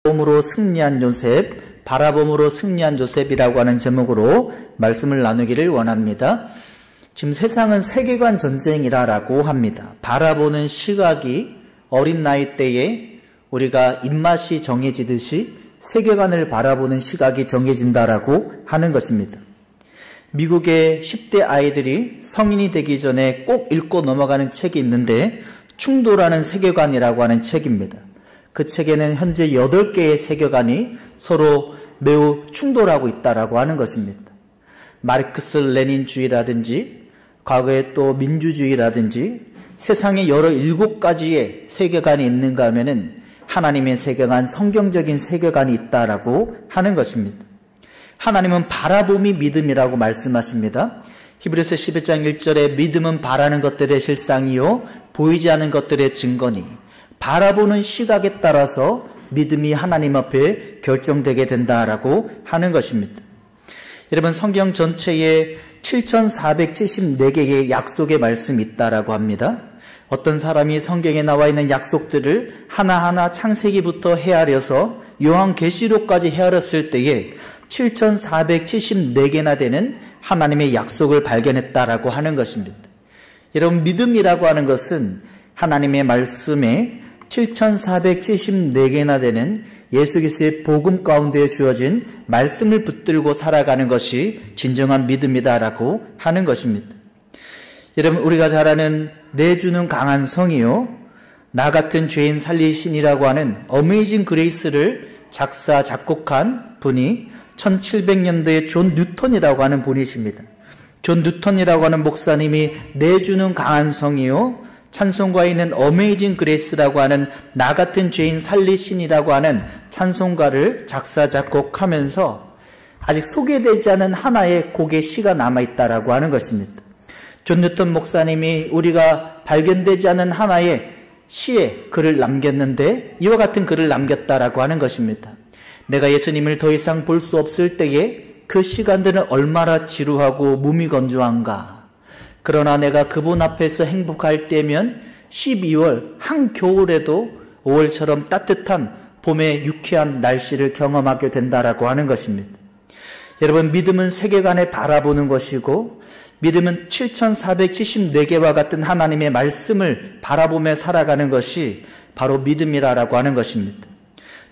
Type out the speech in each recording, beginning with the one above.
바라봄으로 승리한 요셉, 바라봄으로 승리한 요셉이라고 하는 제목으로 말씀을 나누기를 원합니다. 지금 세상은 세계관 전쟁이라고 합니다. 바라보는 시각이 어린 나이 때에 우리가 입맛이 정해지듯이 세계관을 바라보는 시각이 정해진다라고 하는 것입니다. 미국의 10대 아이들이 성인이 되기 전에 꼭 읽고 넘어가는 책이 있는데 충돌하는 세계관이라고 하는 책입니다. 그 책에는 현재 8개의 세계관이 서로 매우 충돌하고 있다라고 하는 것입니다. 마르크스 레닌주의라든지 과거에 또 민주주의라든지 세상에 여러 7가지의 세계관이 있는가 하면은 하나님의 세계관, 성경적인 세계관이 있다라고 하는 것입니다. 하나님은 바라봄이 믿음이라고 말씀하십니다. 히브리서 11장 1절에 믿음은 바라는 것들의 실상이요 보이지 않는 것들의 증거니, 바라보는 시각에 따라서 믿음이 하나님 앞에 결정되게 된다라고 하는 것입니다. 여러분, 성경 전체에 7474개의 약속의 말씀이 있다라고 합니다. 어떤 사람이 성경에 나와 있는 약속들을 하나하나 창세기부터 헤아려서 요한계시록까지 헤아렸을 때에 7474개나 되는 하나님의 약속을 발견했다라고 하는 것입니다. 여러분, 믿음이라고 하는 것은 하나님의 말씀에 7474개나 되는 예수 그리스도의 복음 가운데 주어진 말씀을 붙들고 살아가는 것이 진정한 믿음이다라고 하는 것입니다. 여러분, 우리가 잘 아는 내주는 강한 성이요 나 같은 죄인 살리신이라고 하는 어메이징 그레이스를 작사 작곡한 분이 1700년대의 존 뉴턴이라고 하는 분이십니다. 존 뉴턴이라고 하는 목사님이 내주는 강한 성이요 찬송가에 있는 어메이징 그레이스라고 하는 나 같은 죄인 살리신이라고 하는 찬송가를 작사 작곡하면서 아직 소개되지 않은 하나의 곡의 시가 남아있다라고 하는 것입니다. 존 뉴턴 목사님이 우리가 발견되지 않은 하나의 시에 글을 남겼는데 이와 같은 글을 남겼다라고 하는 것입니다. 내가 예수님을 더 이상 볼 수 없을 때에 그 시간들은 얼마나 지루하고 무미건조한가. 그러나 내가 그분 앞에서 행복할 때면 12월 한겨울에도 5월처럼 따뜻한 봄의 유쾌한 날씨를 경험하게 된다라고 하는 것입니다. 여러분, 믿음은 세계관에 바라보는 것이고 믿음은 7474개와 같은 하나님의 말씀을 바라보며 살아가는 것이 바로 믿음이라고 하는 것입니다.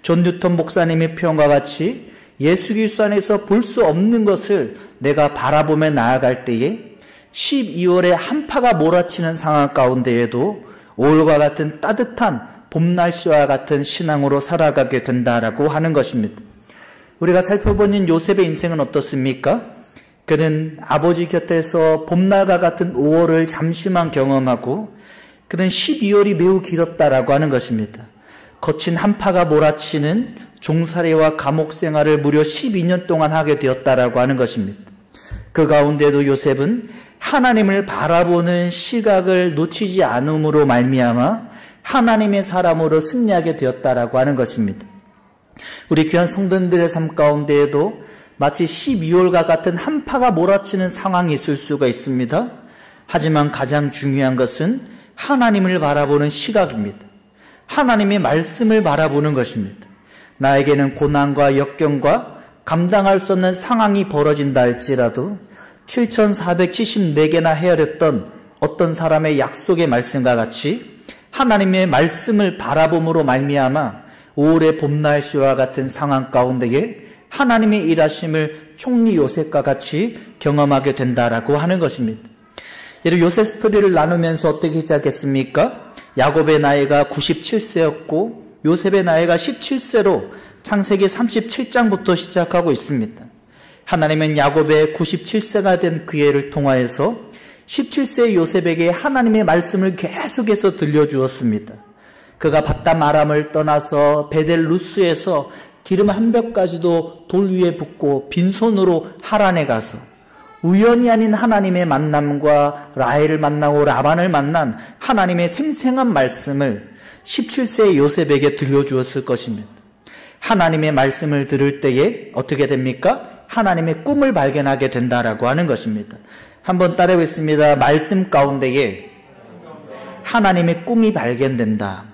존 뉴턴 목사님의 표현과 같이 예수 그리스도 안에서 볼 수 없는 것을 내가 바라보며 나아갈 때에 12월에 한파가 몰아치는 상황 가운데에도 5월과 같은 따뜻한 봄 날씨와 같은 신앙으로 살아가게 된다라고 하는 것입니다. 우리가 살펴보는 요셉의 인생은 어떻습니까? 그는 아버지 곁에서 봄날과 같은 5월을 잠시만 경험하고 그는 12월이 매우 길었다라고 하는 것입니다. 거친 한파가 몰아치는 종살이와 감옥 생활을 무려 12년 동안 하게 되었다라고 하는 것입니다. 그 가운데도 요셉은 하나님을 바라보는 시각을 놓치지 않음으로 말미암아 하나님의 사람으로 승리하게 되었다라고 하는 것입니다. 우리 귀한 성도님들의 삶 가운데에도 마치 12월과 같은 한파가 몰아치는 상황이 있을 수가 있습니다. 하지만 가장 중요한 것은 하나님을 바라보는 시각입니다. 하나님의 말씀을 바라보는 것입니다. 나에게는 고난과 역경과 감당할 수 없는 상황이 벌어진다 할지라도 7474개나 헤아렸던 어떤 사람의 약속의 말씀과 같이 하나님의 말씀을 바라봄으로 말미암아 5월의 봄 날씨와 같은 상황 가운데에 하나님의 일하심을 총리 요셉과 같이 경험하게 된다라고 하는 것입니다. 여러분, 요셉 스토리를 나누면서 어떻게 시작했습니까? 야곱의 나이가 97세였고 요셉의 나이가 17세로 창세기 37장부터 시작하고 있습니다. 하나님은 야곱의 97세가 된 그해를 통하여서 17세의 요셉에게 하나님의 말씀을 계속해서 들려주었습니다. 그가 바담 아람을 떠나서 베델 루스에서 기름 한 벽까지도 돌 위에 붓고 빈손으로 하란에 가서 우연히 아닌 하나님의 만남과 라헬을 만나고 라반을 만난 하나님의 생생한 말씀을 17세의 요셉에게 들려주었을 것입니다. 하나님의 말씀을 들을 때에 어떻게 됩니까? 하나님의 꿈을 발견하게 된다라고 하는 것입니다. 한번 따라해보겠습니다. 말씀 가운데에 하나님의 꿈이 발견된다.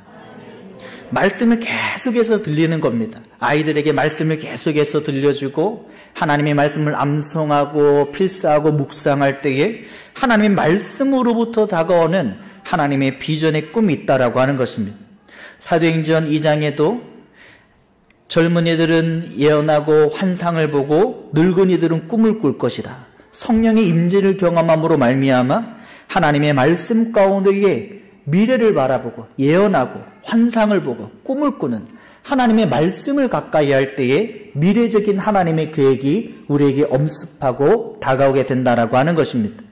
말씀을 계속해서 들리는 겁니다. 아이들에게 말씀을 계속해서 들려주고 하나님의 말씀을 암송하고 필사하고 묵상할 때에 하나님의 말씀으로부터 다가오는 하나님의 비전의 꿈이 있다라고 하는 것입니다. 사도행전 2장에도 젊은이들은 예언하고 환상을 보고 늙은이들은 꿈을 꿀 것이다. 성령의 임재를 경험함으로 말미암아 하나님의 말씀 가운데에 미래를 바라보고 예언하고 환상을 보고 꿈을 꾸는 하나님의 말씀을 가까이 할 때에 미래적인 하나님의 계획이 우리에게 엄습하고 다가오게 된다라고 하는 것입니다.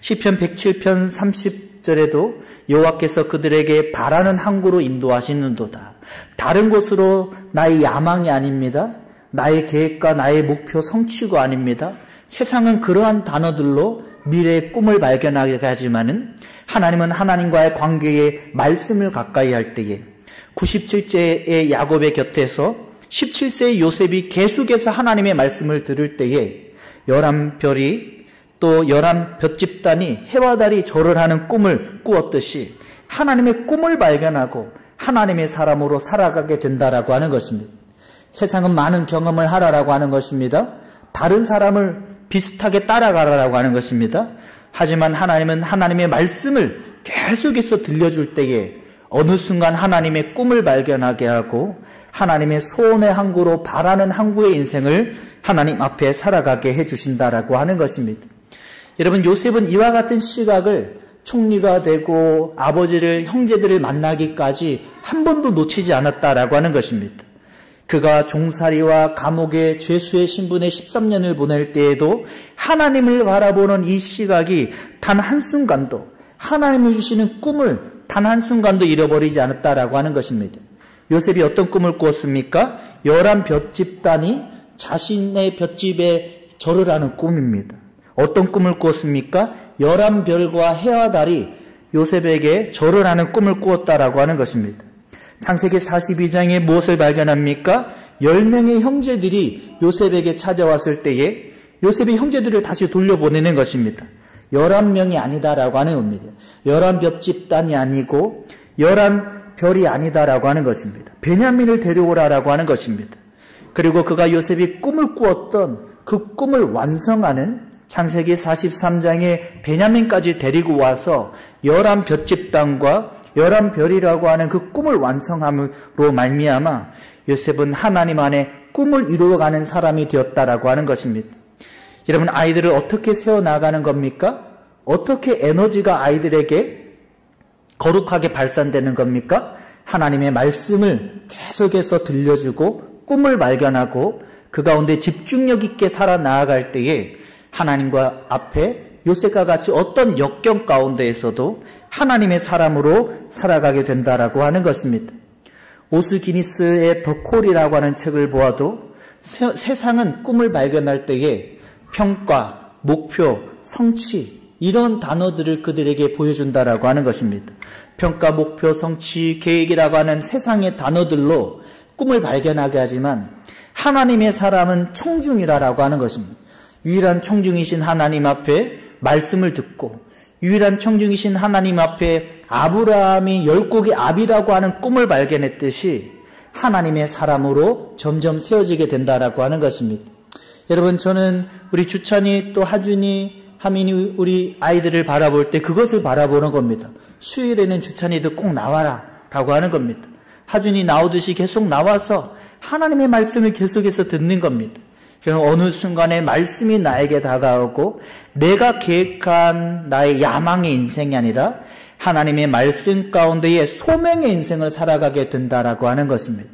시편 107편 30절에도 여호와께서 그들에게 바라는 항구로 인도하시는도다. 다른 곳으로 나의 야망이 아닙니다. 나의 계획과 나의 목표 성취가 아닙니다. 세상은 그러한 단어들로 미래의 꿈을 발견하게 하지만은 하나님은 하나님과의 관계에 말씀을 가까이 할 때에 97세의 야곱의 곁에서 17세의 요셉이 계속해서 하나님의 말씀을 들을 때에 11별이 또 11볕 집단이 해와 달이 절을 하는 꿈을 꾸었듯이 하나님의 꿈을 발견하고 하나님의 사람으로 살아가게 된다라고 하는 것입니다. 세상은 많은 경험을 하라라고 하는 것입니다. 다른 사람을 비슷하게 따라가라라고 하는 것입니다. 하지만 하나님은 하나님의 말씀을 계속해서 들려줄 때에 어느 순간 하나님의 꿈을 발견하게 하고 하나님의 소원의 항구로 바라는 항구의 인생을 하나님 앞에 살아가게 해주신다라고 하는 것입니다. 여러분, 요셉은 이와 같은 시각을 총리가 되고 아버지를 형제들을 만나기까지 한 번도 놓치지 않았다라고 하는 것입니다. 그가 종살이와 감옥의 죄수의 신분의 13년을 보낼 때에도 하나님을 바라보는 이 시각이 단 한순간도 하나님이 주시는 꿈을 단 한순간도 잃어버리지 않았다라고 하는 것입니다. 요셉이 어떤 꿈을 꾸었습니까? 11볕 집단이 자신의 볏집에 절을 하는 꿈입니다. 어떤 꿈을 꾸었습니까? 11별과 해와 달이 요셉에게 절을 하는 꿈을 꾸었다라고 하는 것입니다. 창세기 42장에 무엇을 발견합니까? 10명의 형제들이 요셉에게 찾아왔을 때에 요셉이 형제들을 다시 돌려보내는 것입니다. 11명이 아니다라고 하는 겁니다. 11볕 집단이 아니고 11별이 아니다라고 하는 것입니다. 베냐민을 데려오라라고 하는 것입니다. 그리고 그가 요셉이 꿈을 꾸었던 그 꿈을 완성하는 창세기 43장에 베냐민까지 데리고 와서 11볕 집단과 11별이라고 하는 그 꿈을 완성함으로 말미암아 요셉은 하나님 안에 꿈을 이루어가는 사람이 되었다라고 하는 것입니다. 여러분, 아이들을 어떻게 세워나가는 겁니까? 어떻게 에너지가 아이들에게 거룩하게 발산되는 겁니까? 하나님의 말씀을 계속해서 들려주고 꿈을 발견하고 그 가운데 집중력 있게 살아나아갈 때에 하나님과 앞에 요셉과 같이 어떤 역경 가운데에서도 하나님의 사람으로 살아가게 된다라고 하는 것입니다. 오스 기니스의 더 콜이라고 하는 책을 보아도 세상은 꿈을 발견할 때에 평가, 목표, 성취 이런 단어들을 그들에게 보여준다라고 하는 것입니다. 평가, 목표, 성취, 계획이라고 하는 세상의 단어들로 꿈을 발견하게 하지만 하나님의 사람은 청중이라고 하는 것입니다. 유일한 청중이신 하나님 앞에 말씀을 듣고 유일한 청중이신 하나님 앞에 아브라함이 열국의 아비라고 하는 꿈을 발견했듯이 하나님의 사람으로 점점 세워지게 된다라고 하는 것입니다. 여러분, 저는 우리 주찬이 또 하준이, 하민이 우리 아이들을 바라볼 때 그것을 바라보는 겁니다. 수요일에는 주찬이도 꼭 나와라 라고 하는 겁니다. 하준이 나오듯이 계속 나와서 하나님의 말씀을 계속해서 듣는 겁니다. 어느 순간에 말씀이 나에게 다가오고 내가 계획한 나의 야망의 인생이 아니라 하나님의 말씀 가운데에 소명의 인생을 살아가게 된다라고 하는 것입니다.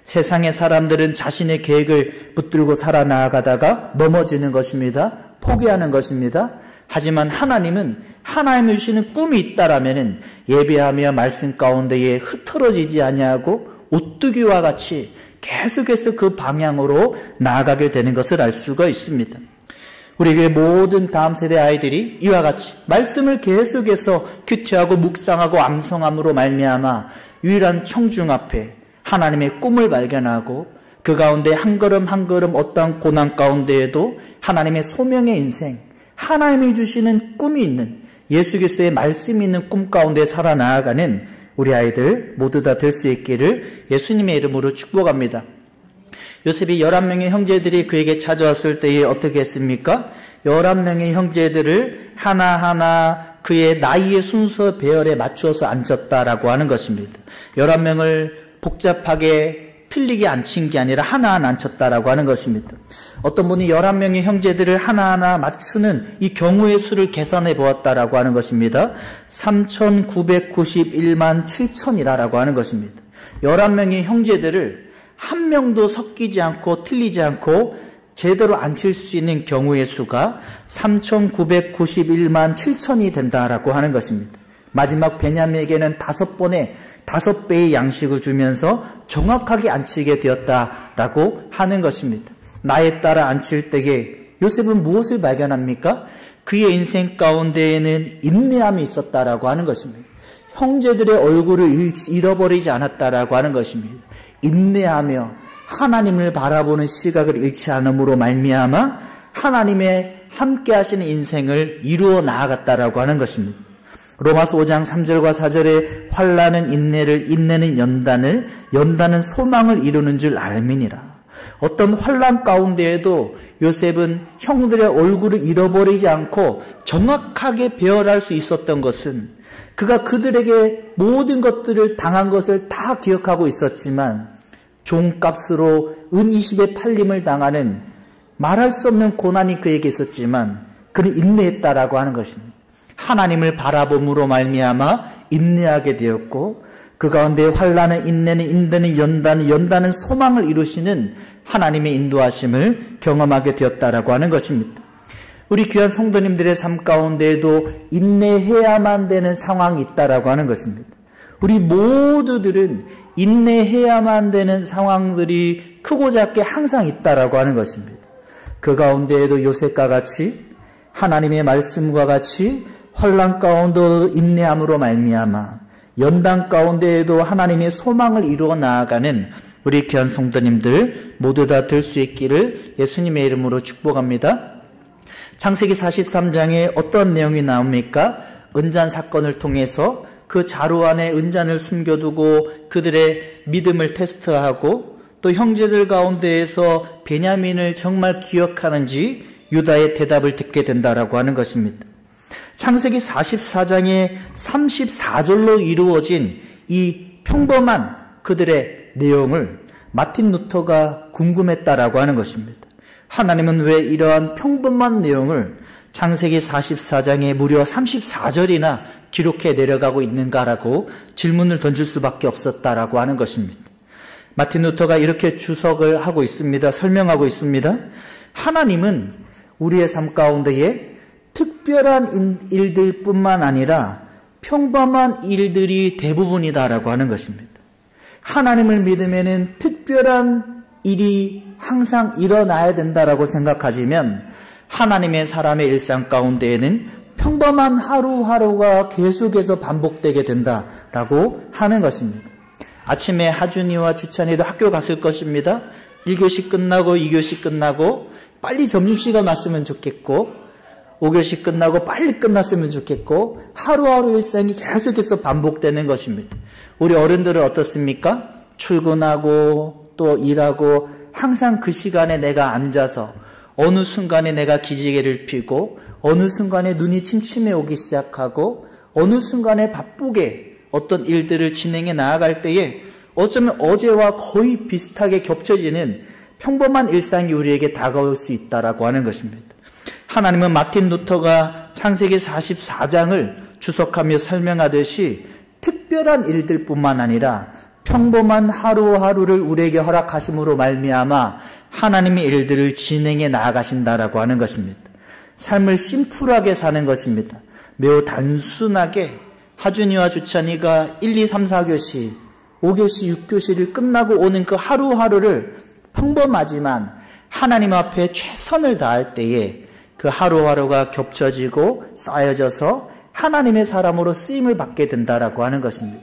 세상의 사람들은 자신의 계획을 붙들고 살아나가다가 넘어지는 것입니다. 포기하는 것입니다. 하지만 하나님은 하나님이 주시는 꿈이 있다라면은 예배하며 말씀 가운데에 흐트러지지 아니하고 오뚜기와 같이 계속해서 그 방향으로 나아가게 되는 것을 알 수가 있습니다. 우리 교회 모든 다음 세대 아이들이 이와 같이 말씀을 계속해서 큐티하고 묵상하고 암송함으로 말미암아 유일한 청중 앞에 하나님의 꿈을 발견하고 그 가운데 한 걸음 한 걸음 어떠한 고난 가운데에도 하나님의 소명의 인생, 하나님이 주시는 꿈이 있는 예수 그리스도의 말씀이 있는 꿈 가운데 살아나아가는 우리 아이들 모두 다 될 수 있기를 예수님의 이름으로 축복합니다. 요셉이 11명의 형제들이 그에게 찾아왔을 때에 어떻게 했습니까? 11명의 형제들을 하나하나 그의 나이의 순서 배열에 맞추어서 앉혔다라고 하는 것입니다. 11명을 복잡하게 틀리게 앉힌 게 아니라 하나하나 앉혔다라고 하는 것입니다. 어떤 분이 11명의 형제들을 하나하나 맞추는 이 경우의 수를 계산해 보았다라고 하는 것입니다. 3,991만 7천이라고 하는 것입니다. 11명의 형제들을 한 명도 섞이지 않고 틀리지 않고 제대로 앉힐 수 있는 경우의 수가 3,991만 7천이 된다라고 하는 것입니다. 마지막 베냐민에게는 5배의 양식을 주면서 정확하게 앉히게 되었다라고 하는 것입니다. 나에 따라 앉힐 때에 요셉은 무엇을 발견합니까? 그의 인생 가운데에는 인내함이 있었다라고 하는 것입니다. 형제들의 얼굴을 잃어버리지 않았다라고 하는 것입니다. 인내하며 하나님을 바라보는 시각을 잃지 않음으로 말미암아 하나님의 함께 하시는 인생을 이루어 나아갔다라고 하는 것입니다. 로마서 5장 3절과 4절에 환난은 인내를, 인내는 연단을, 연단은 소망을 이루는 줄 알미니라. 어떤 환난 가운데에도 요셉은 형들의 얼굴을 잃어버리지 않고 정확하게 배열할 수 있었던 것은 그가 그들에게 모든 것들을 당한 것을 다 기억하고 있었지만 종값으로 은 20의 팔림을 당하는 말할 수 없는 고난이 그에게 있었지만 그는 인내했다라고 하는 것입니다. 하나님을 바라봄으로 말미암아 인내하게 되었고 그 가운데 환난은 인내는, 인내는 연단은, 연단은 소망을 이루시는 하나님의 인도하심을 경험하게 되었다라고 하는 것입니다. 우리 귀한 성도님들의 삶 가운데에도 인내해야만 되는 상황이 있다라고 하는 것입니다. 우리 모두들은 인내해야만 되는 상황들이 크고 작게 항상 있다라고 하는 것입니다. 그 가운데에도 요셉과 같이 하나님의 말씀과 같이 환난 가운데도 인내함으로 말미암아 연단 가운데에도 하나님의 소망을 이루어 나아가는 우리 귀한 성도님들 모두 다 될 수 있기를 예수님의 이름으로 축복합니다. 창세기 43장에 어떤 내용이 나옵니까? 은잔 사건을 통해서 그 자루 안에 은잔을 숨겨두고 그들의 믿음을 테스트하고 또 형제들 가운데에서 베냐민을 정말 기억하는지 유다의 대답을 듣게 된다라고 하는 것입니다. 창세기 44장의 34절로 이루어진 이 평범한 그들의 내용을 마틴 루터가 궁금했다라고 하는 것입니다. 하나님은 왜 이러한 평범한 내용을 창세기 44장에 무려 34절이나 기록해 내려가고 있는가라고 질문을 던질 수밖에 없었다라고 하는 것입니다. 마틴 루터가 이렇게 주석을 하고 있습니다. 설명하고 있습니다. 하나님은 우리의 삶 가운데에 특별한 일들뿐만 아니라 평범한 일들이 대부분이다라고 하는 것입니다. 하나님을 믿으면은 특별한 일이 항상 일어나야 된다라고 생각하시면 하나님의 사람의 일상 가운데에는 평범한 하루하루가 계속해서 반복되게 된다라고 하는 것입니다. 아침에 하준이와 주찬이도 학교 갔을 것입니다. 1교시 끝나고 2교시 끝나고 빨리 점심시간 왔으면 좋겠고 5교시 끝나고 빨리 끝났으면 좋겠고 하루하루 일상이 계속해서 반복되는 것입니다. 우리 어른들은 어떻습니까? 출근하고 또 일하고 항상 그 시간에 내가 앉아서 어느 순간에 내가 기지개를 펴고 어느 순간에 눈이 침침해 오기 시작하고 어느 순간에 바쁘게 어떤 일들을 진행해 나아갈 때에 어쩌면 어제와 거의 비슷하게 겹쳐지는 평범한 일상이 우리에게 다가올 수 있다라고 하는 것입니다. 하나님은 마틴 루터가 창세기 44장을 주석하며 설명하듯이 특별한 일들뿐만 아니라 평범한 하루하루를 우리에게 허락하심으로 말미암아 하나님의 일들을 진행해 나아가신다라고 하는 것입니다. 삶을 심플하게 사는 것입니다. 매우 단순하게 하준이와 주찬이가 1, 2, 3, 4교시, 5교시, 6교시를 끝나고 오는 그 하루하루를 평범하지만 하나님 앞에 최선을 다할 때에 그 하루하루가 겹쳐지고 쌓여져서 하나님의 사람으로 쓰임을 받게 된다라고 하는 것입니다.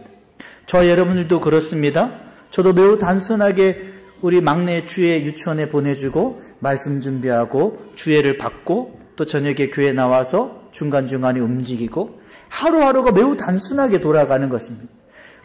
저 여러분들도 그렇습니다. 저도 매우 단순하게 우리 막내 주에 유치원에 보내주고 말씀 준비하고 주예를 받고 또 저녁에 교회 나와서 중간중간에 움직이고 하루하루가 매우 단순하게 돌아가는 것입니다.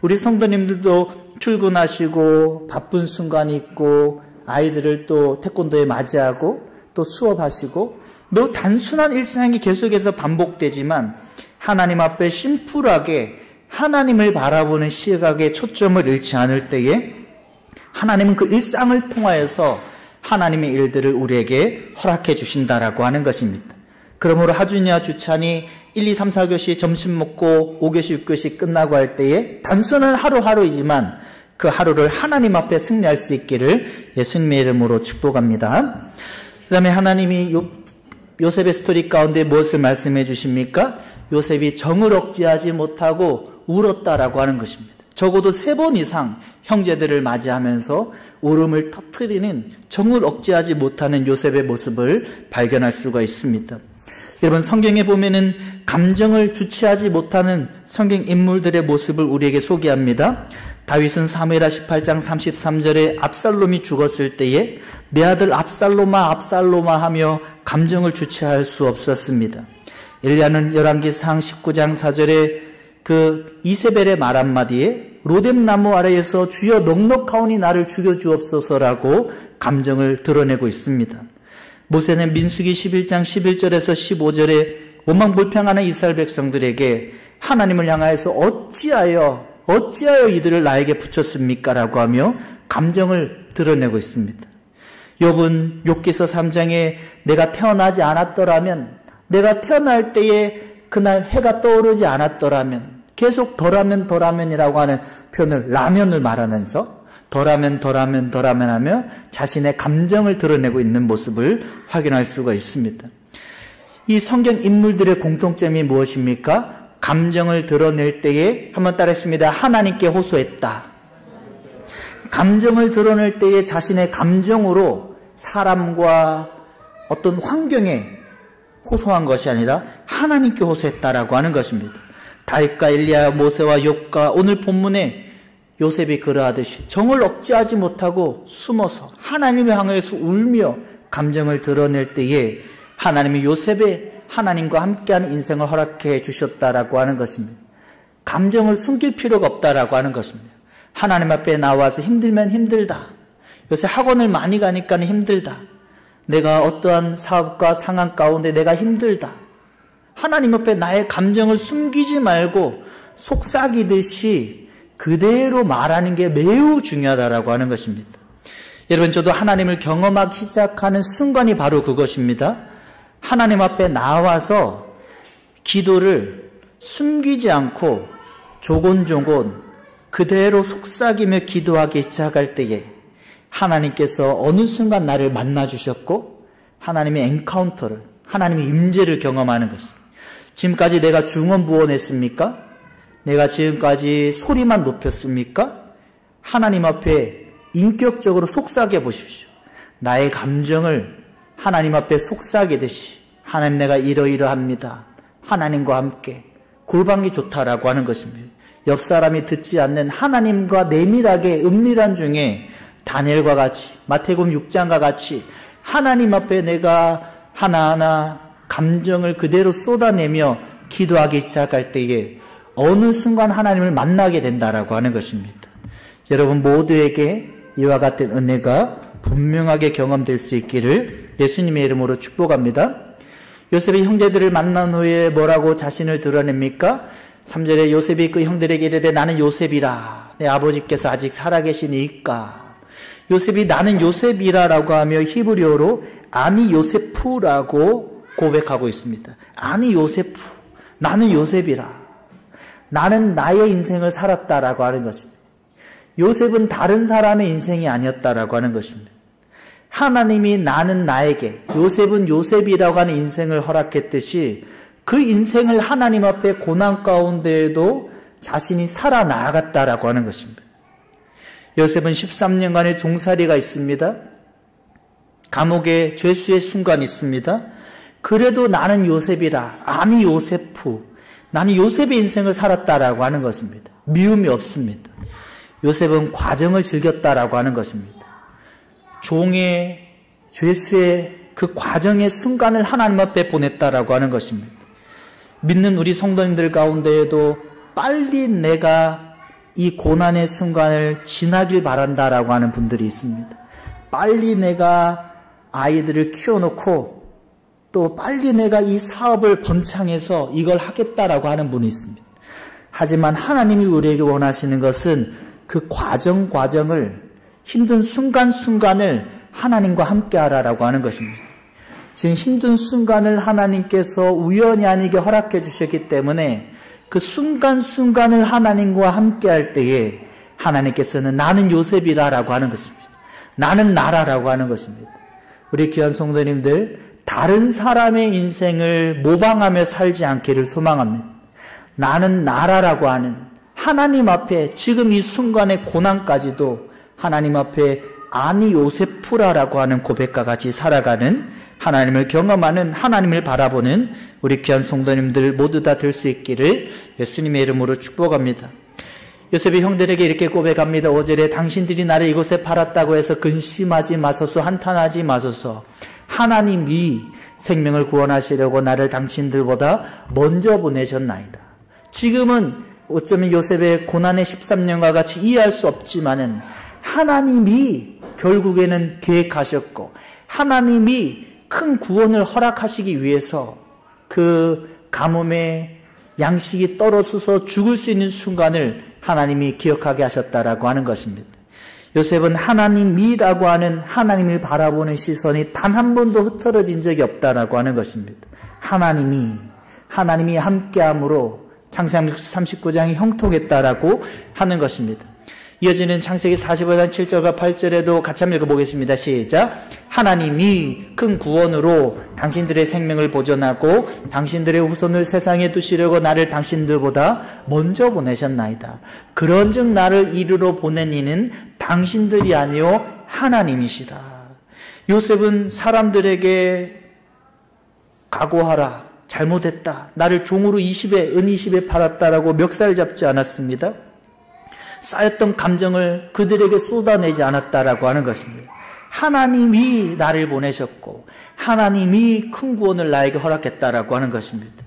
우리 성도님들도 출근하시고 바쁜 순간이 있고 아이들을 또 태권도에 맞이하고 또 수업하시고 매우 단순한 일상이 계속해서 반복되지만 하나님 앞에 심플하게 하나님을 바라보는 시각에 초점을 잃지 않을 때에 하나님은 그 일상을 통하여서 하나님의 일들을 우리에게 허락해 주신다라고 하는 것입니다. 그러므로 하주니와 주찬이 1, 2, 3, 4교시 점심 먹고 5교시, 6교시 끝나고 할 때에 단순한 하루하루이지만 그 하루를 하나님 앞에 승리할 수 있기를 예수님의 이름으로 축복합니다. 그 다음에 하나님이 요셉의 스토리 가운데 무엇을 말씀해 주십니까? 요셉이 정을 억제하지 못하고 울었다라고 하는 것입니다. 적어도 3번 이상 형제들을 맞이하면서 울음을 터뜨리는 정을 억제하지 못하는 요셉의 모습을 발견할 수가 있습니다. 여러분, 성경에 보면은 감정을 주체하지 못하는 성경 인물들의 모습을 우리에게 소개합니다. 다윗은 사무엘하 18장 33절에 압살롬이 죽었을 때에 내 아들 압살롬아 압살롬아 하며 감정을 주체할 수 없었습니다. 엘리야는 열왕기상 19장 4절에 그 이세벨의 말 한마디에 로뎀나무 아래에서 주여 넉넉하오니 나를 죽여주옵소서라고 감정을 드러내고 있습니다. 모세는 민수기 11장 11절에서 15절에 원망불평하는 이스라엘 백성들에게 하나님을 향하여서 어찌하여 이들을 나에게 붙였습니까? 라고 하며 감정을 드러내고 있습니다. 욥은 욥기서 3장에 내가 태어나지 않았더라면, 내가 태어날 때에 그날 해가 떠오르지 않았더라면, 계속 더라면이라고 하는 표현을 라면을 말하면서 더라면 하며 자신의 감정을 드러내고 있는 모습을 확인할 수가 있습니다. 이 성경 인물들의 공통점이 무엇입니까? 감정을 드러낼 때에 한번 따라했습니다. 하나님께 호소했다. 감정을 드러낼 때에 자신의 감정으로 사람과 어떤 환경에 호소한 것이 아니라 하나님께 호소했다라고 하는 것입니다. 다윗과 엘리야, 모세와 욥과 오늘 본문에 요셉이 그러하듯이 정을 억제하지 못하고 숨어서 하나님을 향해서 울며 감정을 드러낼 때에 하나님이 요셉의 하나님과 함께하는 인생을 허락해 주셨다라고 하는 것입니다. 감정을 숨길 필요가 없다라고 하는 것입니다. 하나님 앞에 나와서 힘들면 힘들다. 요새 학원을 많이 가니까 힘들다. 내가 어떠한 사업과 상황 가운데 내가 힘들다. 하나님 앞에 나의 감정을 숨기지 말고 속삭이듯이 그대로 말하는 게 매우 중요하다라고 하는 것입니다. 여러분, 저도 하나님을 경험하기 시작하는 순간이 바로 그것입니다. 하나님 앞에 나와서 기도를 숨기지 않고 조곤조곤 그대로 속삭이며 기도하기 시작할 때에 하나님께서 어느 순간 나를 만나주셨고 하나님의 엔카운터를, 하나님의 임재를 경험하는 것입니다. 지금까지 내가 중언부언했습니까? 내가 지금까지 소리만 높였습니까? 하나님 앞에 인격적으로 속삭여 보십시오. 나의 감정을 하나님 앞에 속삭이듯이 하나님 내가 이러이러합니다. 하나님과 함께 골방이 좋다라고 하는 것입니다. 옆 사람이 듣지 않는 하나님과 내밀하게 은밀한 중에 다니엘과 같이 마태복음 6장과 같이 하나님 앞에 내가 하나하나 감정을 그대로 쏟아내며 기도하기 시작할 때에 어느 순간 하나님을 만나게 된다라고 하는 것입니다. 여러분 모두에게 이와 같은 은혜가 분명하게 경험될 수 있기를 예수님의 이름으로 축복합니다. 요셉이 형제들을 만난 후에 뭐라고 자신을 드러냅니까? 3절에 요셉이 그 형들에게 이르되 나는 요셉이라 내 아버지께서 아직 살아계시니까. 요셉이 나는 요셉이라라고 하며 히브리어로 아니 요세프라고 고백하고 있습니다. 아니 요세프, 나는 요셉이라. 나는 나의 인생을 살았다라고 하는 것입니다. 요셉은 다른 사람의 인생이 아니었다라고 하는 것입니다. 하나님이 나는 나에게, 요셉은 요셉이라고 하는 인생을 허락했듯이 그 인생을 하나님 앞에 고난 가운데에도 자신이 살아나갔다라고 하는 것입니다. 요셉은 13년간의 종살이가 있습니다. 감옥에 죄수의 순간이 있습니다. 그래도 나는 요셉이라, 아니 요세프, 나는 요셉의 인생을 살았다라고 하는 것입니다. 미움이 없습니다. 요셉은 과정을 즐겼다라고 하는 것입니다. 종의 죄수의 그 과정의 순간을 하나님 앞에 보냈다라고 하는 것입니다. 믿는 우리 성도님들 가운데에도 빨리 내가 이 고난의 순간을 지나길 바란다라고 하는 분들이 있습니다. 빨리 내가 아이들을 키워놓고 또 빨리 내가 이 사업을 번창해서 이걸 하겠다라고 하는 분이 있습니다. 하지만 하나님이 우리에게 원하시는 것은 그 과정을 힘든 순간순간을 하나님과 함께 하라라고 하는 것입니다. 지금 힘든 순간을 하나님께서 우연히 아니게 허락해 주셨기 때문에 그 순간순간을 하나님과 함께 할 때에 하나님께서는 나는 요셉이다라고 하는 것입니다. 나는 나라라고 하는 것입니다. 우리 귀한 성도님들, 다른 사람의 인생을 모방하며 살지 않기를 소망합니다. 나는 나라라고 하는 하나님 앞에 지금 이 순간의 고난까지도 하나님 앞에 아니 요세프라라고 하는 고백과 같이 살아가는, 하나님을 경험하는, 하나님을 바라보는 우리 귀한 성도님들 모두 다 될 수 있기를 예수님의 이름으로 축복합니다. 요셉이 형들에게 이렇게 고백합니다. 5절에 당신들이 나를 이곳에 팔았다고 해서 근심하지 마소서, 한탄하지 마소서. 하나님이 생명을 구원하시려고 나를 당신들보다 먼저 보내셨나이다. 지금은 어쩌면 요셉의 고난의 13년과 같이 이해할 수 없지만은 하나님이 결국에는 계획하셨고 하나님이 큰 구원을 허락하시기 위해서 그 가뭄에 양식이 떨어져서 죽을 수 있는 순간을 하나님이 기억하게 하셨다라고 하는 것입니다. 요셉은 하나님이라고 하는 하나님을 바라보는 시선이 단 한 번도 흐트러진 적이 없다라고 하는 것입니다. 하나님이 함께함으로 창세기 39장이 형통했다라고 하는 것입니다. 이어지는 창세기 45장 7절과 8절에도 같이 한번 읽어보겠습니다. 시작. 하나님이 큰 구원으로 당신들의 생명을 보존하고 당신들의 후손을 세상에 두시려고 나를 당신들보다 먼저 보내셨나이다. 그런즉 나를 이르러 보낸 이는 당신들이 아니요 하나님이시다. 요셉은 사람들에게 각오하라, 잘못했다, 나를 종으로 은 20에 팔았다라고 멱살 잡지 않았습니다. 쌓였던 감정을 그들에게 쏟아내지 않았다라고 하는 것입니다. 하나님이 나를 보내셨고 하나님이 큰 구원을 나에게 허락했다라고 하는 것입니다.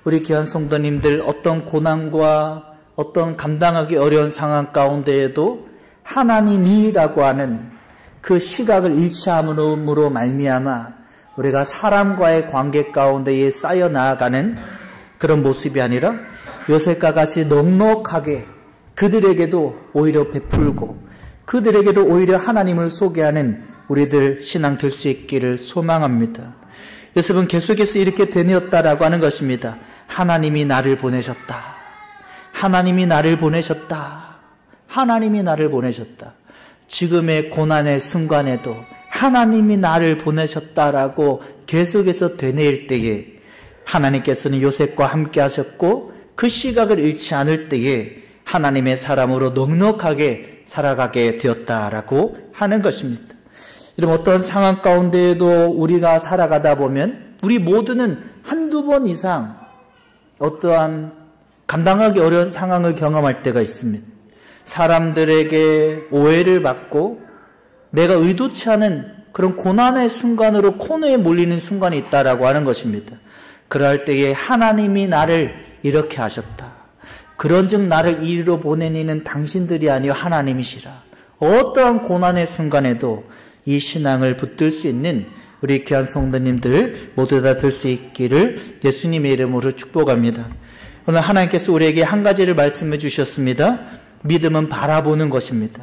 우리 귀한 성도님들, 어떤 고난과 어떤 감당하기 어려운 상황 가운데에도 하나님이라고 하는 그 시각을 일치함으로 말미암아 우리가 사람과의 관계 가운데에 쌓여 나아가는 그런 모습이 아니라 요셉과 같이 넉넉하게 그들에게도 오히려 베풀고 그들에게도 오히려 하나님을 소개하는 우리들 신앙 될 수 있기를 소망합니다. 요셉은 계속해서 이렇게 되뇌었다라고 하는 것입니다. 하나님이 나를 보내셨다. 하나님이 나를 보내셨다. 하나님이 나를 보내셨다. 지금의 고난의 순간에도 하나님이 나를 보내셨다라고 계속해서 되뇌일 때에 하나님께서는 요셉과 함께 하셨고 그 시각을 잃지 않을 때에 하나님의 사람으로 넉넉하게 살아가게 되었다라고 하는 것입니다. 여러분, 어떤 상황 가운데에도 우리가 살아가다 보면 우리 모두는 한두 번 이상 어떠한 감당하기 어려운 상황을 경험할 때가 있습니다. 사람들에게 오해를 받고 내가 의도치 않은 그런 고난의 순간으로 코너에 몰리는 순간이 있다라고 하는 것입니다. 그럴 때에 하나님이 나를 이렇게 하셨다. 그런즉 나를 이리로 보낸 이는 당신들이 아니요 하나님이시라. 어떠한 고난의 순간에도 이 신앙을 붙들 수 있는 우리 귀한 성도님들 모두 다 될 수 있기를 예수님의 이름으로 축복합니다. 오늘 하나님께서 우리에게 한 가지를 말씀해 주셨습니다. 믿음은 바라보는 것입니다.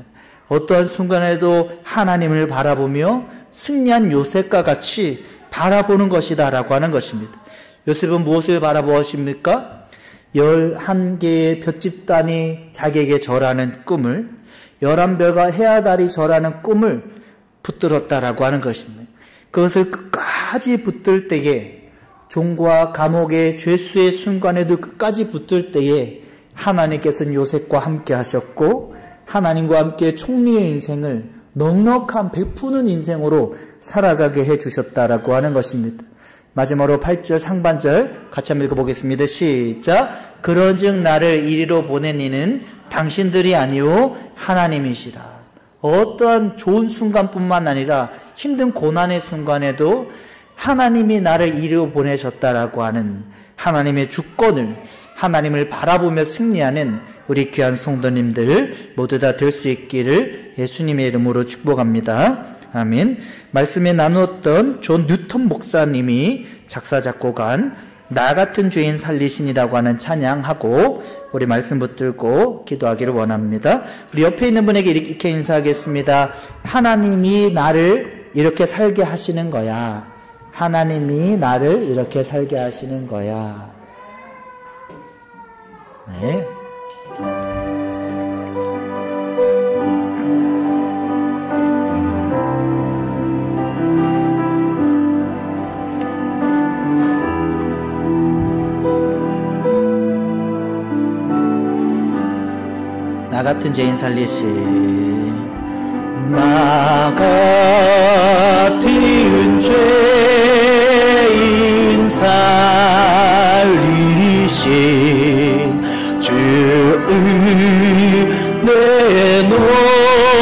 어떠한 순간에도 하나님을 바라보며 승리한 요셉과 같이 바라보는 것이다 라고 하는 것입니다. 요셉은 무엇을 바라보았습니까? 11개의 볏집단이 자기에게 절하는 꿈을, 11별과 해아달이 절하는 꿈을 붙들었다라고 하는 것입니다. 그것을 끝까지 붙들 때에, 종과 감옥의 죄수의 순간에도 끝까지 붙들 때에 하나님께서는 요셉과 함께 하셨고 하나님과 함께 총리의 인생을 넉넉한 베푸는 인생으로 살아가게 해주셨다라고 하는 것입니다. 마지막으로 8절 상반절 같이 한번 읽어보겠습니다. 시작. 그런즉 나를 이리로 보낸 이는 당신들이 아니요 하나님이시라. 어떠한 좋은 순간뿐만 아니라 힘든 고난의 순간에도 하나님이 나를 이리로 보내셨다라고 하는 하나님의 주권을, 하나님을 바라보며 승리하는 우리 귀한 성도님들 모두 다 될 수 있기를 예수님의 이름으로 축복합니다. 아멘. 말씀에 나누었던 존 뉴턴 목사님이 작사 작곡한 나 같은 죄인 살리신이라고 하는 찬양하고 우리 말씀 붙들고 기도하기를 원합니다. 우리 옆에 있는 분에게 이렇게 인사하겠습니다. 하나님이 나를 이렇게 살게 하시는 거야. 하나님이 나를 이렇게 살게 하시는 거야. 네. 나 같은 죄인 살리신 나 같은 죄인 살리신 주의 내 놀라워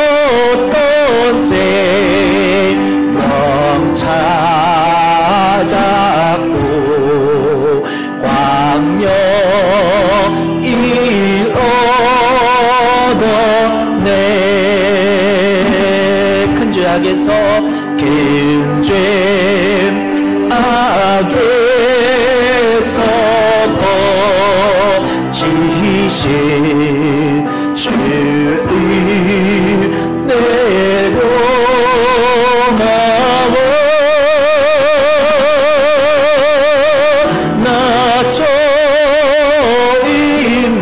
잃었던 생명 찾았고 광명이 얻어내 큰 죄악에서 큰 죄악에서 거치신 주의 내려가워 나 죄인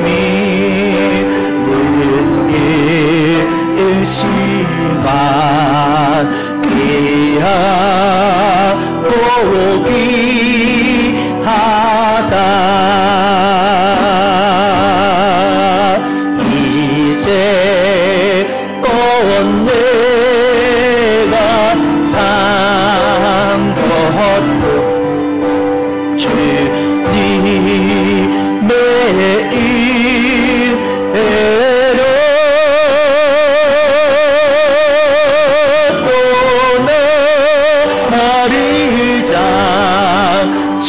믿는 일시간 귀하다 이제껏 내가 산 것도 주님의 은혜로 또 나를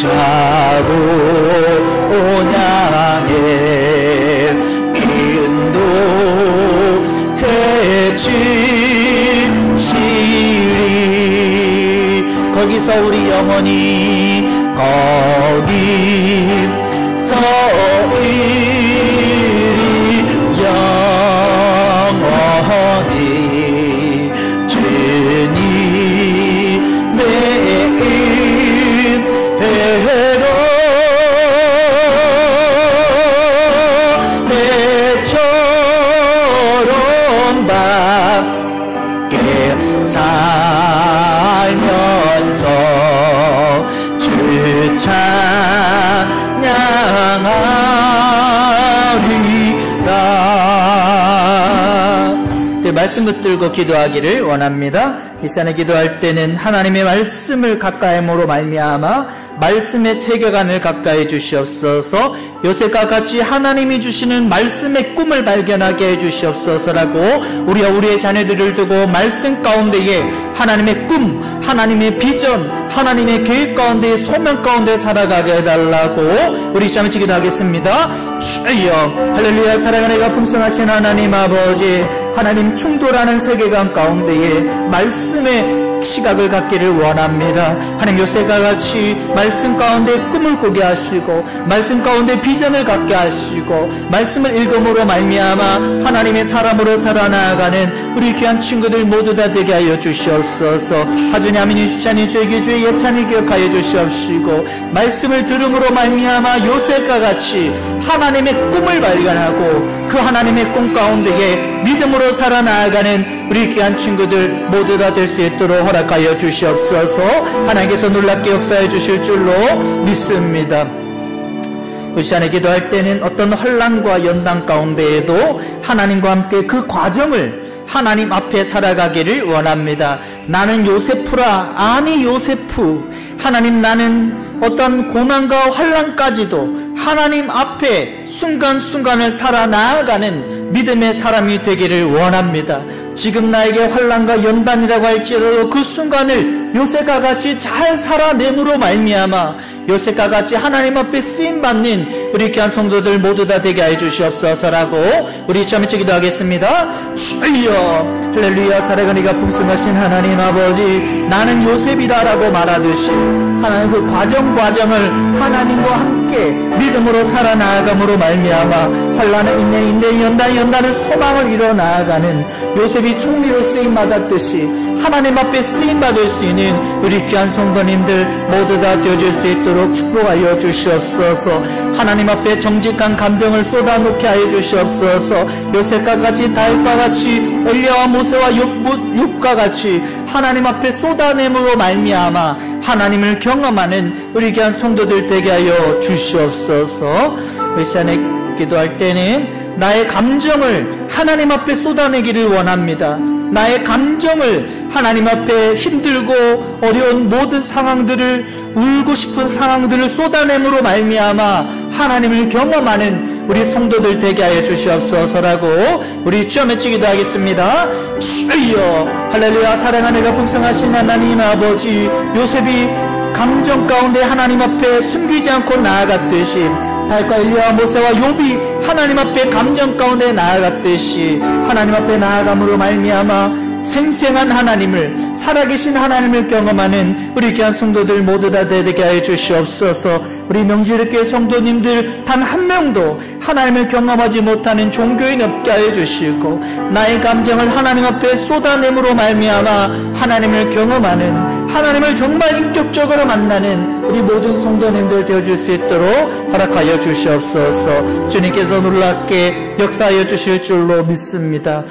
장차로 온양해 인도해 주시리 거기서 우리 영원히 거기서 우리 영원히 주님의 은혜로 내처럼 밖에 살면서 주 찬양하리라. 말씀 붙들고 기도하기를 원합니다. 이 시간에 기도할 때는 하나님의 말씀을 가까이함으로 말미암아 말씀의 세계관을 가까이 주시옵소서. 요셉과 같이 하나님이 주시는 말씀의 꿈을 발견하게 해주시옵소서라고 우리와 우리의 자녀들을 두고 말씀 가운데에 하나님의 꿈, 하나님의 비전, 하나님의 계획 가운데 소명 가운데 살아가게 해달라고 우리 시험을 기도하겠습니다. 주여 할렐루야. 사랑하는 이가 풍성하신 하나님 아버지, 하나님 충돌하는 세계관 가운데에 말씀의 시각을 갖기를 원합니다. 하나님 요셉과 같이 말씀 가운데 꿈을 꾸게 하시고 말씀 가운데 비전을 갖게 하시고 말씀을 읽음으로 말미암아 하나님의 사람으로 살아나가는 우리 귀한 친구들 모두 다 되게 하여 주시옵소서. 하주님 아미니 주차니 주에게 주의 예찬이 기억하여 주시옵시고 말씀을 들음으로 말미암아 요셉과 같이 하나님의 꿈을 발견하고 그 하나님의 꿈 가운데에 믿음으로 살아나가는 우리 귀한 친구들 모두 다 될 수 있도록 허락하여 주시옵소서. 하나님께서 놀랍게 역사해 주실 줄로 믿습니다. 그 시간에 기도할 때는 어떤 혼란과 연단 가운데에도 하나님과 함께 그 과정을 하나님 앞에 살아가기를 원합니다. 나는 요세프라. 아니 요세프. 하나님, 나는 어떤 고난과 환난까지도 하나님 앞에 순간순간을 살아나가는 믿음의 사람이 되기를 원합니다. 지금 나에게 환난과 연단이라고 할지라도 그 순간을 요셉과 같이 잘 살아냄으로 말미암아 요셉과 같이 하나님 앞에 쓰임받는 우리 귀한 성도들 모두 다 되게 하여 주시옵소서라고 우리 처음에 기도하겠습니다. 주여 할렐루야. 살아가는 이가 풍성하신 하나님 아버지, 나는 요셉이다라고 말하듯이 하나님 그 과정을 하나님과 함께 믿음으로 살아나아감으로 말미암아 환난은 인내 연단은 소망을 이뤄 나아가는 요셉이 총리로 쓰임받았듯이 하나님 앞에 쓰임받을 수 있는 우리 귀한 성도님들 모두 다 되어줄 수 있도록 축복하여 주시옵소서. 하나님 앞에 정직한 감정을 쏟아놓게 하여 주시옵소서. 요셉과 같이 다윗과 같이 엘리야와 모세와 욥과 같이 하나님 앞에 쏟아냄으로 말미암아 하나님을 경험하는 우리 귀한 성도들 되게 하여 주시옵소서. 이 시간에 기도할 때는 나의 감정을 하나님 앞에 쏟아내기를 원합니다. 나의 감정을 하나님 앞에 힘들고 어려운 모든 상황들을, 울고 싶은 상황들을 쏟아냄으로 말미암아 하나님을 경험하는 우리 성도들 되게 하여 주시옵소서라고 우리 주여 외치기도 하겠습니다. 주여 할렐루야. 사랑하는 이가 풍성하신 하나님 아버지, 요셉이 감정 가운데 하나님 앞에 숨기지 않고 나아갔듯이 다윗과 엘리야와 모세와 욥이 하나님 앞에 감정 가운데 나아갔듯이 하나님 앞에 나아감으로 말미암아 생생한 하나님을, 살아계신 하나님을 경험하는 우리 귀한 성도들 모두 다 되게 하여 주시옵소서. 우리 명지교회 성도님들 단 한 명도 하나님을 경험하지 못하는 종교인 없게 하여 주시고 나의 감정을 하나님 앞에 쏟아냄으로 말미암아 하나님을 경험하는, 하나님을 정말 인격적으로 만나는 우리 모든 성도님들 되어줄 수 있도록 허락하여 주시옵소서. 주님께서 놀랍게 역사하여 주실 줄로 믿습니다.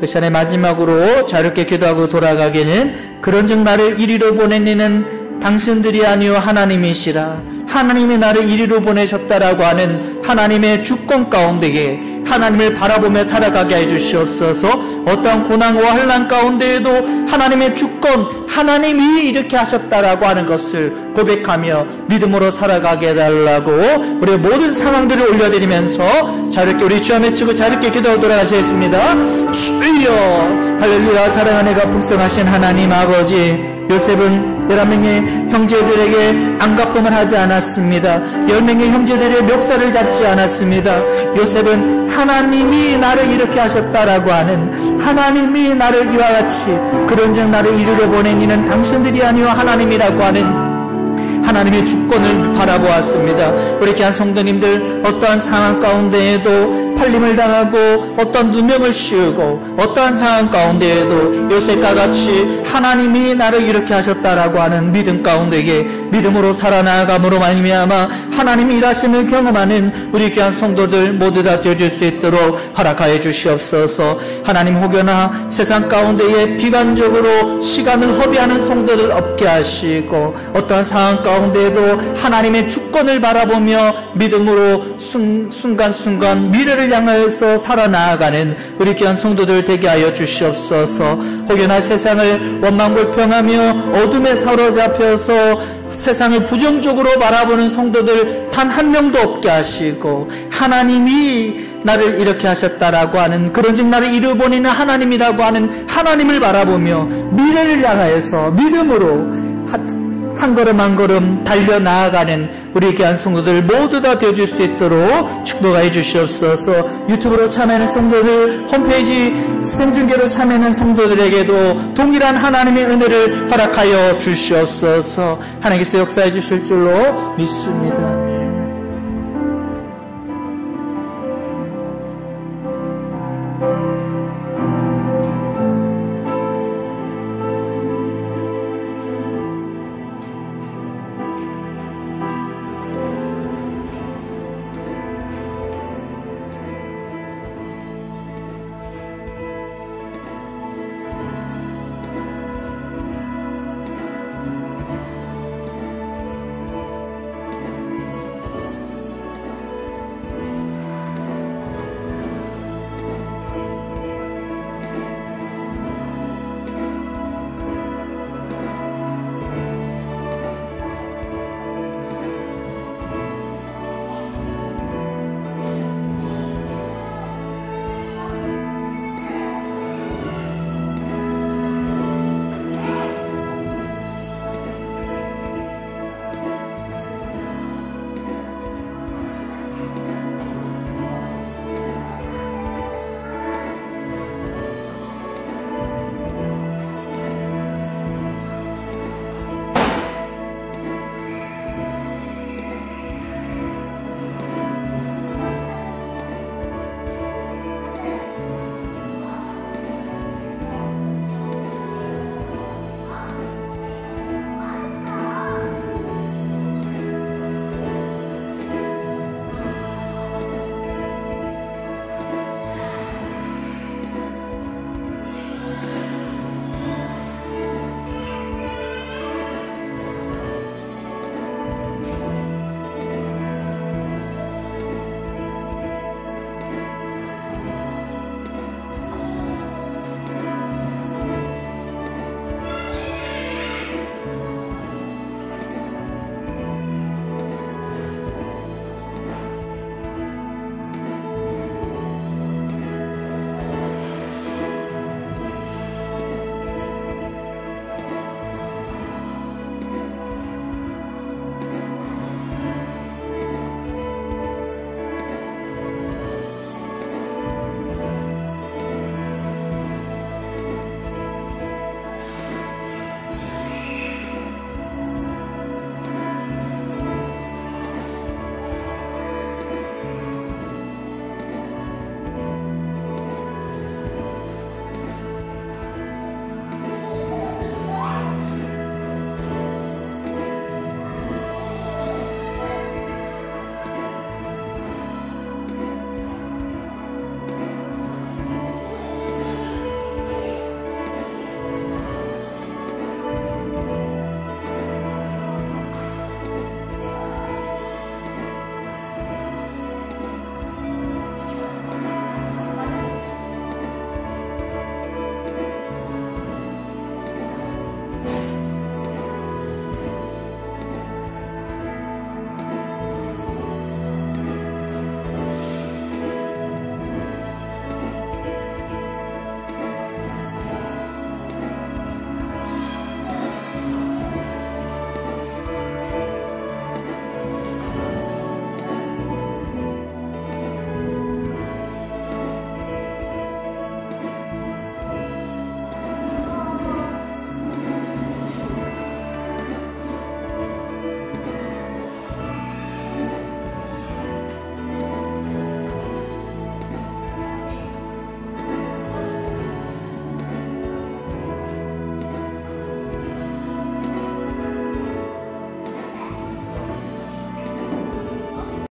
그 시간에 마지막으로 자유롭게 기도하고 돌아가기는 그런즉 나를 이리로 보내니는 당신들이 아니요 하나님이시라. 하나님이 나를 이리로 보내셨다라고 하는 하나님의 주권 가운데에 하나님을 바라보며 살아가게 해주시옵소서. 어떠한 고난과 환난 가운데에도 하나님의 주권, 하나님이 이렇게 하셨다라고 하는 것을 고백하며 믿음으로 살아가게 해달라고 우리의 모든 상황들을 올려드리면서 자유롭게 우리 주여 외치고 자유롭게 기도하고 돌아가시겠습니다. 주여 할렐루야. 사랑하는 이가 풍성하신 하나님 아버지, 요셉은 11명의 형제들에게 안갚음을 하지 않았습니다. 10명의 형제들의 멱살을 잡지 않았습니다. 요셉은 하나님이 나를 이렇게 하셨다라고 하는, 하나님이 나를 이와 같이 그런즉 나를 이리로 보내니는 당신들이 아니요 하나님이라고 하는 하나님의 주권을 바라보았습니다. 우리 귀한 성도님들 어떠한 상황 가운데에도 팔림을 당하고 어떠한 누명을 씌우고 어떠한 상황 가운데에도 요셉과 같이 하나님이 나를 이렇게 하셨다라고 하는 믿음 가운데에 믿음으로 살아나감으로 말미암아 하나님이 일하심을 경험하는 우리 귀한 성도들 모두 다 되어줄 수 있도록 허락하여 주시옵소서. 하나님 혹여나 세상 가운데에 비관적으로 시간을 허비하는 성도들 없게 하시고 어떠한 상황 가운데에도 하나님의 주권을 바라보며 믿음으로 순간순간 미래를 향하여서 살아나아가는 우리 귀한 성도들 되게 하여 주시옵소서. 혹여나 세상을 원망불평하며 어둠에 사로잡혀서 세상을 부정적으로 바라보는 성도들 단 한 명도 없게 하시고 하나님이 나를 이렇게 하셨다라고 하는, 그런즉 나를 이루 보내는 하나님이라고 하는 하나님을 바라보며 미래를 향하여서 믿음으로 한 걸음 한 걸음 달려나아가는 우리 귀한 성도들 모두 다 되어줄 수 있도록 축복하여 주시옵소서. 유튜브로 참여하는 성도들, 홈페이지 생중계로 참여하는 성도들에게도 동일한 하나님의 은혜를 허락하여 주시옵소서. 하나님께서 역사해 주실 줄로 믿습니다.